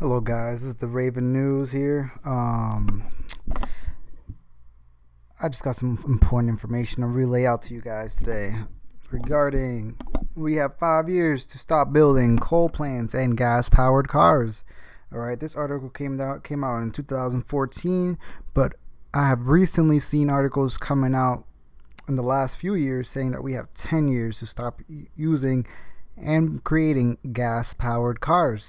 Hello guys, this is the Raven News here. I just got some important information to relay out to you guys today regarding we have 5 years to stop building coal plants and gas-powered cars. Alright, this article came out in 2014, but I have recently seen articles coming out in the last few years saying that we have 10 years to stop using and creating gas-powered cars.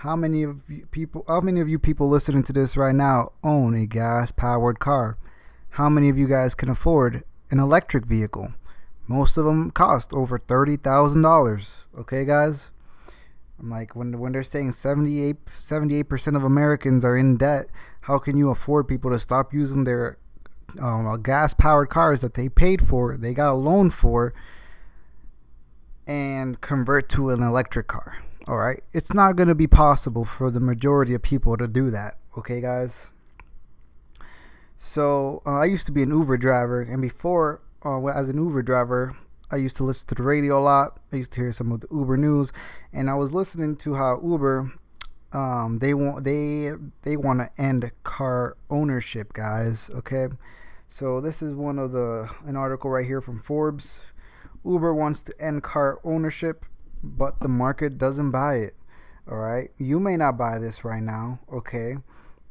How many of you people listening to this right now own a gas-powered car? How many of you guys can afford an electric vehicle? Most of them cost over $30,000. Okay, guys. I'm like, when they're saying 78% of Americans are in debt, how can you afford people to stop using their gas-powered cars that they paid for, they got a loan for, and convert to an electric car? Alright, it's not going to be possible for the majority of people to do that. Okay, guys? So, I used to be an Uber driver, and before, as an Uber driver, I used to listen to the radio a lot. I used to hear some of the Uber news, and I was listening to how Uber, they want to end car ownership, guys. Okay, so this is an article right here from Forbes. Uber wants to end car ownership, but the market doesn't buy it. Alright, you may not buy this right now, okay,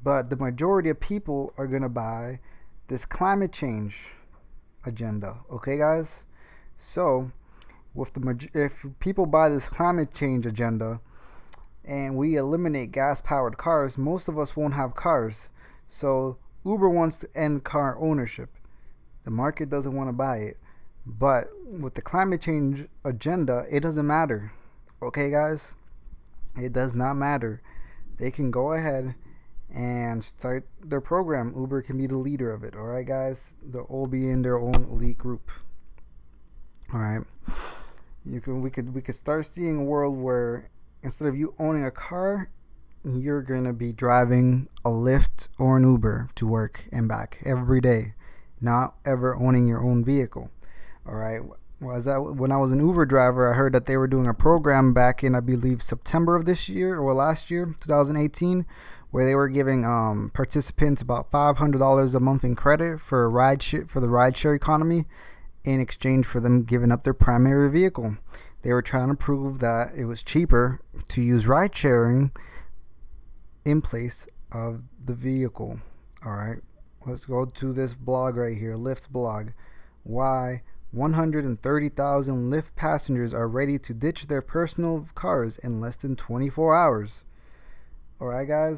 but the majority of people are gonna buy this climate change agenda. Okay, guys? So if people buy this climate change agenda and we eliminate gas powered cars, most of us won't have cars. So Uber wants to end car ownership. The market doesn't want to buy it. But with the climate change agenda, it doesn't matter. Okay, guys? It does not matter. They can go ahead and start their program. Uber can be the leader of it. Alright, guys? They'll all be in their own elite group. Alright? We could start seeing a world where instead of you owning a car, you're gonna be driving a Lyft or an Uber to work and back every day, not ever owning your own vehicle. Alright, when I was an Uber driver, I heard that they were doing a program back in, I believe, September of this year, or last year, 2018, where they were giving participants about $500 a month in credit for the rideshare economy in exchange for them giving up their primary vehicle. They were trying to prove that it was cheaper to use ride sharing in place of the vehicle. Alright, let's go to this blog right here, Lyft blog. Why 130,000 Lyft passengers are ready to ditch their personal cars in less than 24 hours. Alright, guys?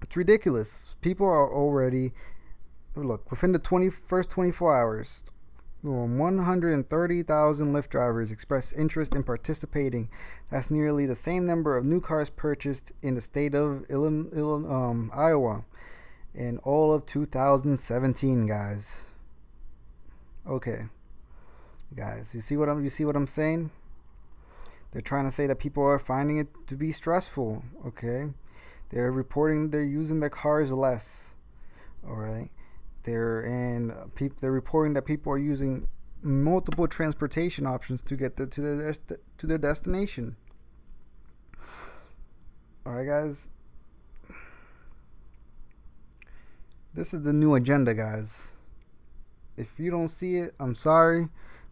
It's ridiculous. People are already... Look, within the first 24 hours, 130,000 Lyft drivers expressed interest in participating. That's nearly the same number of new cars purchased in the state of Iowa in all of 2017, guys. Okay, guys, you see what I'm saying? They're trying to say that people are finding it to be stressful. Okay, they're reporting they're using their cars less. All right, they're reporting that people are using multiple transportation options to get to their destination. All right, guys. This is the new agenda, guys. If you don't see it, I'm sorry,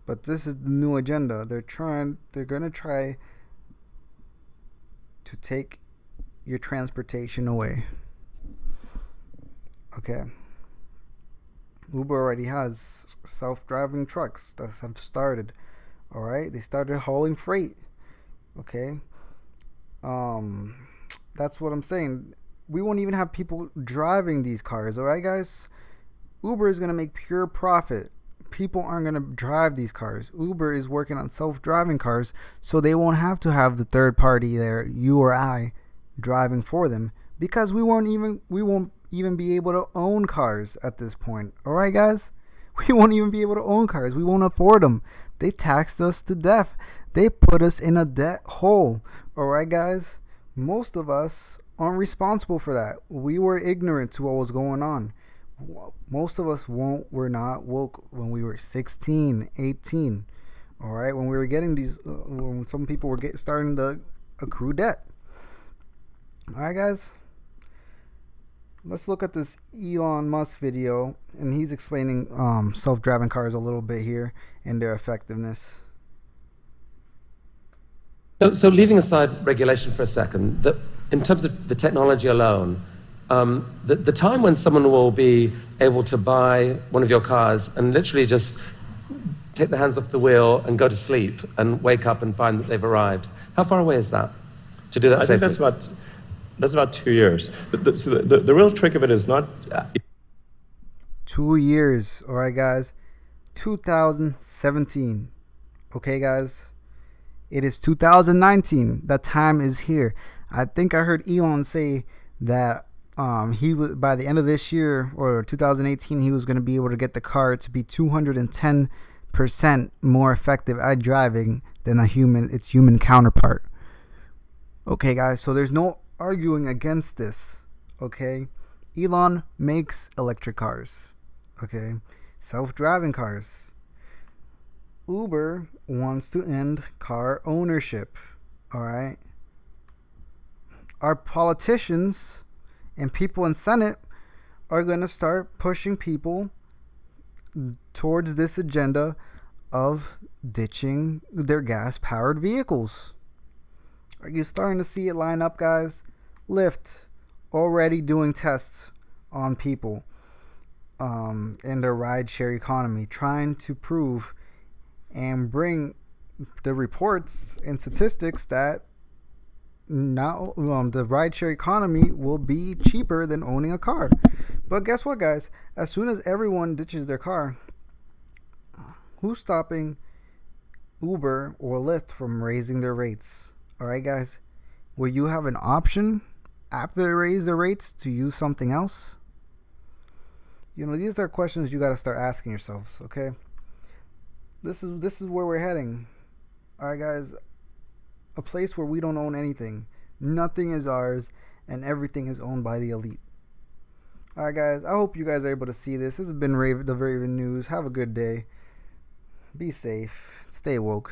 but this is the new agenda. They're gonna try to take your transportation away. Okay. Uber already has self-driving trucks that have started. Alright, they started hauling freight. Okay. That's what I'm saying. We won't even have people driving these cars, alright, guys? Uber is going to make pure profit. People aren't going to drive these cars. Uber is working on self-driving cars, so they won't have to have the third party there, you or I, driving for them, because we won't even be able to own cars at this point. All right, guys? We won't even be able to own cars. We won't afford them. They taxed us to death. They put us in a debt hole. All right, guys? Most of us aren't responsible for that. We were ignorant to what was going on. Most of us were not woke when we were 16, 18. All right, when we were getting these, when some people were starting to accrue debt. Alright, guys, let's look at this Elon Musk video, and he's explaining self-driving cars a little bit here and their effectiveness. So leaving aside regulation for a second, in terms of the technology alone, the time when someone will be able to buy one of your cars and literally just take their hands off the wheel and go to sleep and wake up and find that they've arrived, how far away is that to do that safely? I think that's about 2 years. So the real trick of it is not... 2 years, alright, guys. 2017. Okay, guys? It is 2019. That time is here. I think I heard Elon say that he was, by the end of this year or 2018, he was going to be able to get the car to be 210% more effective at driving than its human counterpart. Okay, guys, so there's no arguing against this. Okay, Elon makes electric cars. Okay, self-driving cars. Uber wants to end car ownership. Alright? Our politicians and people in Senate are going to start pushing people towards this agenda of ditching their gas-powered vehicles. Are you starting to see it line up, guys? Lyft already doing tests on people in their ride-share economy, trying to prove and bring the reports and statistics that now the rideshare economy will be cheaper than owning a car. But guess what, guys? As soon as everyone ditches their car, who's stopping Uber or Lyft from raising their rates? Alright, guys? Will you have an option after they raise their rates to use something else? You know, these are questions you got to start asking yourselves, okay? This is where we're heading. Alright, guys, a place where we don't own anything. Nothing is ours, and everything is owned by the elite. Alright, guys, I hope you guys are able to see this. This has been the Raven News. Have a good day. Be safe. Stay woke.